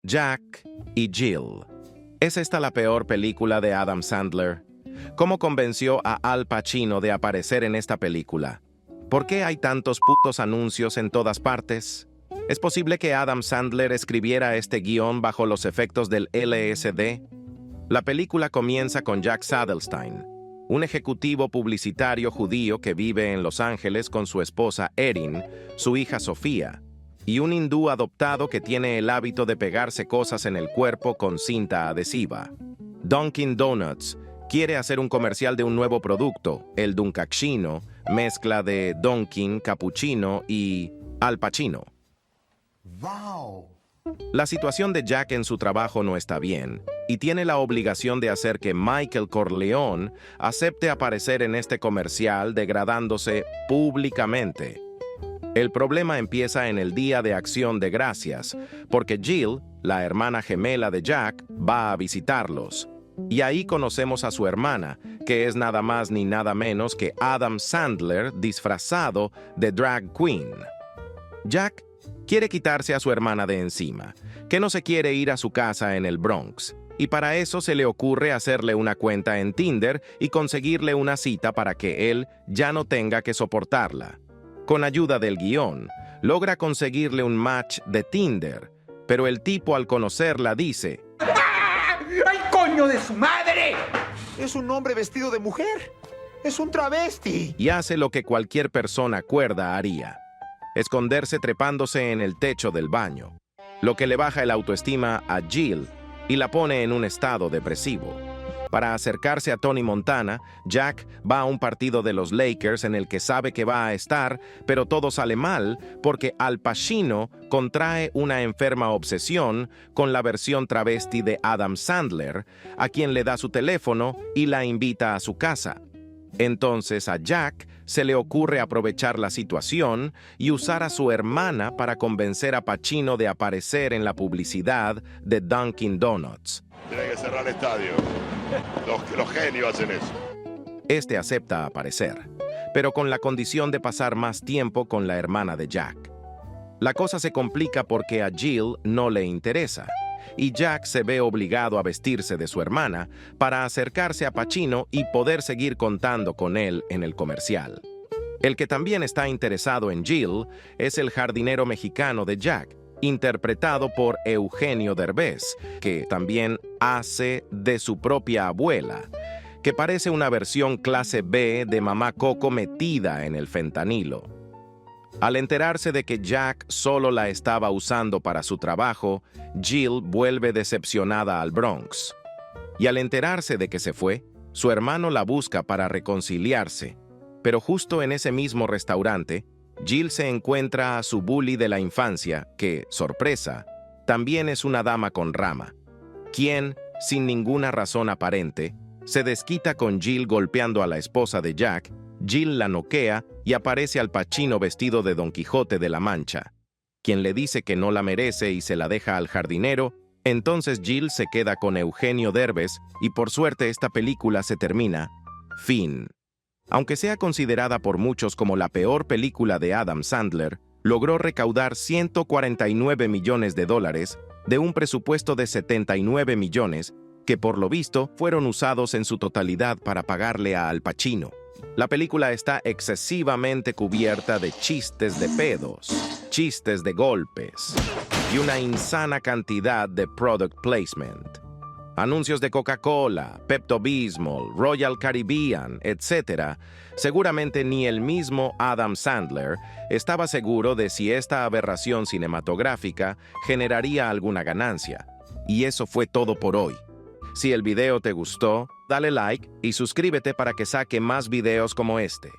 Jack y Jill. ¿Es esta la peor película de Adam Sandler? ¿Cómo convenció a Al Pacino de aparecer en esta película? ¿Por qué hay tantos putos anuncios en todas partes? ¿Es posible que Adam Sandler escribiera este guión bajo los efectos del LSD? La película comienza con Jack Sadelstein, un ejecutivo publicitario judío que vive en Los Ángeles con su esposa Erin, su hija Sofía, y un hindú adoptado que tiene el hábito de pegarse cosas en el cuerpo con cinta adhesiva. Dunkin' Donuts quiere hacer un comercial de un nuevo producto, el Dunkaccino, mezcla de Dunkin', Cappuccino y Al Pacino. ¡Wow! La situación de Jack en su trabajo no está bien, y tiene la obligación de hacer que Michael Corleone acepte aparecer en este comercial degradándose públicamente. El problema empieza en el Día de Acción de Gracias, porque Jill, la hermana gemela de Jack, va a visitarlos. Y ahí conocemos a su hermana, que es nada más ni nada menos que Adam Sandler disfrazado de drag queen. Jack quiere quitarse a su hermana de encima, que no se quiere ir a su casa en el Bronx, y para eso se le ocurre hacerle una cuenta en Tinder y conseguirle una cita para que él ya no tenga que soportarla. Con ayuda del guión, logra conseguirle un match de Tinder, pero el tipo al conocerla dice: ¡Ay, coño de su madre! Es un hombre vestido de mujer. Es un travesti. y hace lo que cualquier persona cuerda haría: esconderse trepándose en el techo del baño, lo que le baja el autoestima a Jill y la pone en un estado depresivo. Para acercarse a Tony Montana, Jack va a un partido de los Lakers en el que sabe que va a estar, pero todo sale mal porque Al Pacino contrae una enferma obsesión con la versión travesti de Adam Sandler, a quien le da su teléfono y la invita a su casa. Entonces a Jack se le ocurre aprovechar la situación y usar a su hermana para convencer a Pacino de aparecer en la publicidad de Dunkin' Donuts. Tiene que cerrar el estadio. Los genios hacen eso. Este acepta aparecer, pero con la condición de pasar más tiempo con la hermana de Jack. La cosa se complica porque a Jill no le interesa, y Jack se ve obligado a vestirse de su hermana para acercarse a Pacino y poder seguir contando con él en el comercial. El que también está interesado en Jill es el jardinero mexicano de Jack, interpretado por Eugenio Derbez, que también hace de su propia abuela, que parece una versión clase B de Mamá Coco metida en el fentanilo. Al enterarse de que Jack solo la estaba usando para su trabajo, Jill vuelve decepcionada al Bronx. Y al enterarse de que se fue, su hermano la busca para reconciliarse, pero justo en ese mismo restaurante, Jill se encuentra a su bully de la infancia, que, sorpresa, también es una dama con rama, quien, sin ninguna razón aparente, se desquita con Jill golpeando a la esposa de Jack. Jill la noquea y aparece Al Pacino vestido de Don Quijote de la Mancha, quien le dice que no la merece y se la deja al jardinero. Entonces Jill se queda con Eugenio Derbez y por suerte esta película se termina. Fin. Aunque sea considerada por muchos como la peor película de Adam Sandler, logró recaudar $149 millones de un presupuesto de 79 millones, que por lo visto fueron usados en su totalidad para pagarle a Al Pacino. La película está excesivamente cubierta de chistes de pedos, chistes de golpes y una insana cantidad de product placement. Anuncios de Coca-Cola, Pepto-Bismol, Royal Caribbean, etc. Seguramente ni el mismo Adam Sandler estaba seguro de si esta aberración cinematográfica generaría alguna ganancia. Y eso fue todo por hoy. Si el video te gustó, dale like y suscríbete para que saque más videos como este.